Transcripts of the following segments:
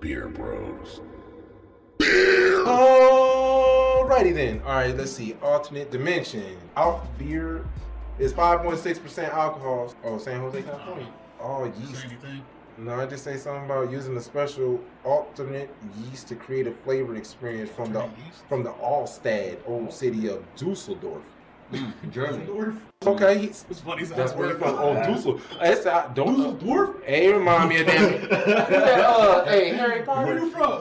Beer Bros. Alrighty then. Alright, let's see. Alternate dimension. Alt beer is 5.6% alcohol. Oh, San Jose, California. Oh, yeast. Anything? No, I just say something about using a special alternate yeast to create a flavored experience from the Allstad, old city of Dusseldorf. Germany. Okay, It's funny. that's where he's from. Oh, Dusseldorf. It's Dusseldorf? Hey, remind me of that. Hey, Harry Potter. Where you from?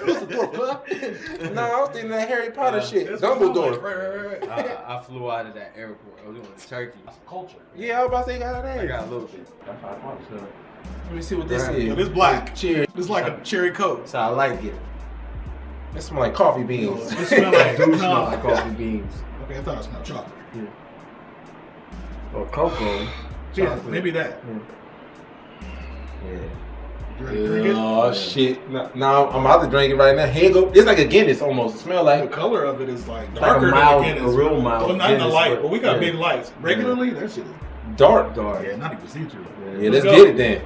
Dusseldorf, huh? No, I was thinking that Harry Potter shit. That's Dumbledore. Right. I flew out of that airport. I was going to Turkey. Culture. Yeah, I was about to say, got that. I got a little bit. Let me see what this Right. is. Yo, this black. Cheers. This like a cherry coke. So I like it. It smells like coffee beans. It smell like Do smell like coffee beans. Okay, I thought it smelled chocolate. Or cocoa. Yeah, Chocolate. maybe that. Yeah. You ready to drink it? Oh shit! No, I'm about to drink it right now. Here you go. It's like a Guinness almost. It smells The like. color of it is like Like a darker mild, than a Guinness. real mild. Well, not in the Guinness, light, but we got yeah. big lights. Regularly, that shit is Dark. Dark. yeah, not even see through. Yeah, let's go. get it then.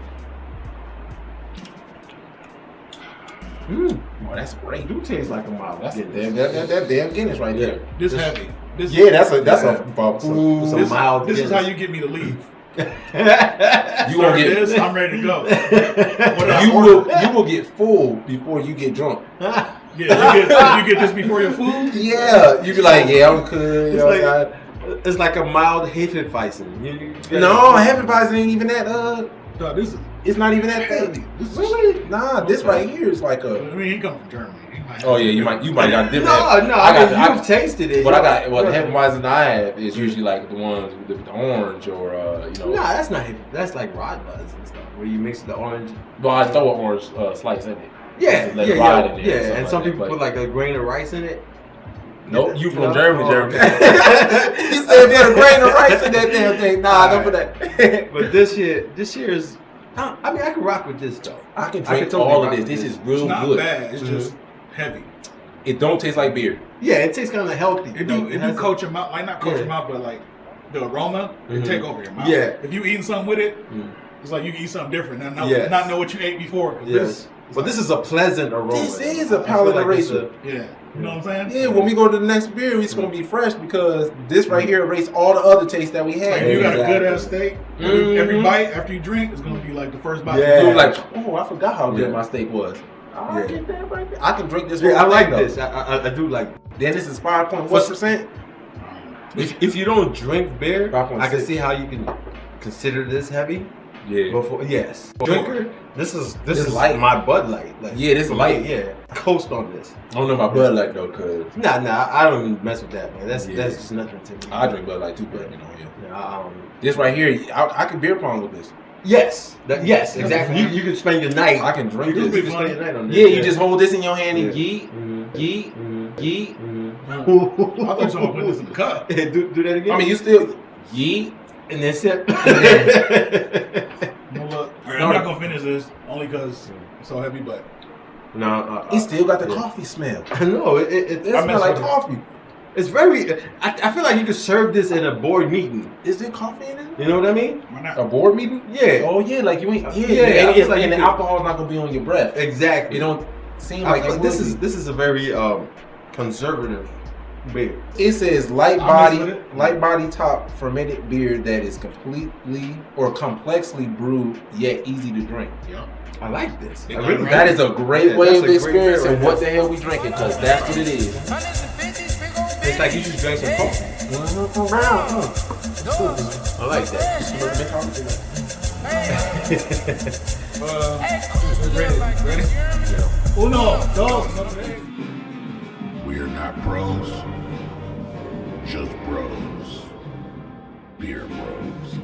Oh, that's great. Do taste like a mild. That's Guinness. that damn Guinness right there. This heavy. This Yeah, that's a Some This, mild this is how Guinness. you get me to leave. You Serve won't get this, I'm ready to go. What I you order. will get full before you get drunk. Yeah, you get this before your food. Yeah, you be like, yeah, I'm good. You know, It's like a mild Hefeweizen. no, Hefeweizen ain't even that. No, this is It's not even that heavy. thick. This is, Really? Nah, this right here is like I a. mean, he comes from Germany. He might Oh yeah, you might got different. No, I I got. mean, you've tasted it. But I got the Hefeweizen I have is usually like the ones with the orange or you know. Nah, that's not Hefe. That's like rod buzz and stuff, where you mix the orange. Well, I throw an orange slice in it. Yeah, Let it ride in there or yeah. something And some like that, people but- put like a grain of rice in it. Nope, you from No? Germany, Oh, Germany. okay. He said put a grain of rice in that damn thing. Nah, don't put that. But this year is. I mean, I can rock with this though. I can I drink can totally all of rock this. with This this. is real It's not good. bad. It's just heavy. It don't taste like beer. Yeah, it tastes kind of healthy. It do coat your mouth, like not coat your mouth, but like the aroma, it take over your mouth. Yeah. If you eating something with it, it's like you can eat something different and Yes. not know what you ate before. 'Cause Yes. But this is a pleasant aroma. This is I a feel palate like it's eraser. yeah, you know what I'm saying? Yeah, when we go to the next beer, it's gonna be fresh because this right here erase all the other tastes that we Like had. if you got a Exactly. good ass steak, every bite after you drink is gonna be like the first bite. Yeah. You were like, oh, I forgot how good Yeah. my steak was. I Yeah. get that right there. I can drink this. Yeah, I whole like thing, though. this. I do like. Then this is 5.1%. If you don't drink beer, 5.6. I can see how you can consider this heavy. Yeah. Before, yes. Drinker, this is This light. my Bud Light. Like, Yeah, this for light. me, yeah. Coast on this. I don't know about Bud Light though, cause Nah, I don't even mess with that, man. That's Yeah. just nothing to me. I drink Bud Light too, but you know, yeah. Yeah, This right here, I can beer pong with this. yes, exactly. You can spend your night. I can drink It'll this. be You can spend your night on this. Yeah, you just hold this in your hand and Yeah. yeet, yeet, yeet. I thought you were gonna put this in the cup. do that again. I mean, you still yeet. and then sip. No, look, all right, I'm not gonna finish this only because it's so heavy, but No, It still got the yeah. coffee smell. I know it It smells like coffee. It's very. I feel like you could serve this in a board meeting. Is there coffee in it? You know what I mean? why not? A board meeting? Yeah. Oh yeah, like you ain't. Yeah, Yeah, and, I feel like and you the could- alcohol's not gonna be on your breath. Exactly. It don't seem I like feel it like this would is be. this is a very conservative beer. It says light I body, mess with it. light body top fermented beer that is completely or complexly brewed yet easy to drink. Yeah. I like this. They I got really it right. That is a great Yeah, way that's of a great experiencing beer right what the there. hell we drinking, because that's what it is. It's like you just drank some coffee. I like that. Ready? Uno, dos, We're not pros, just bros. Beer Bros.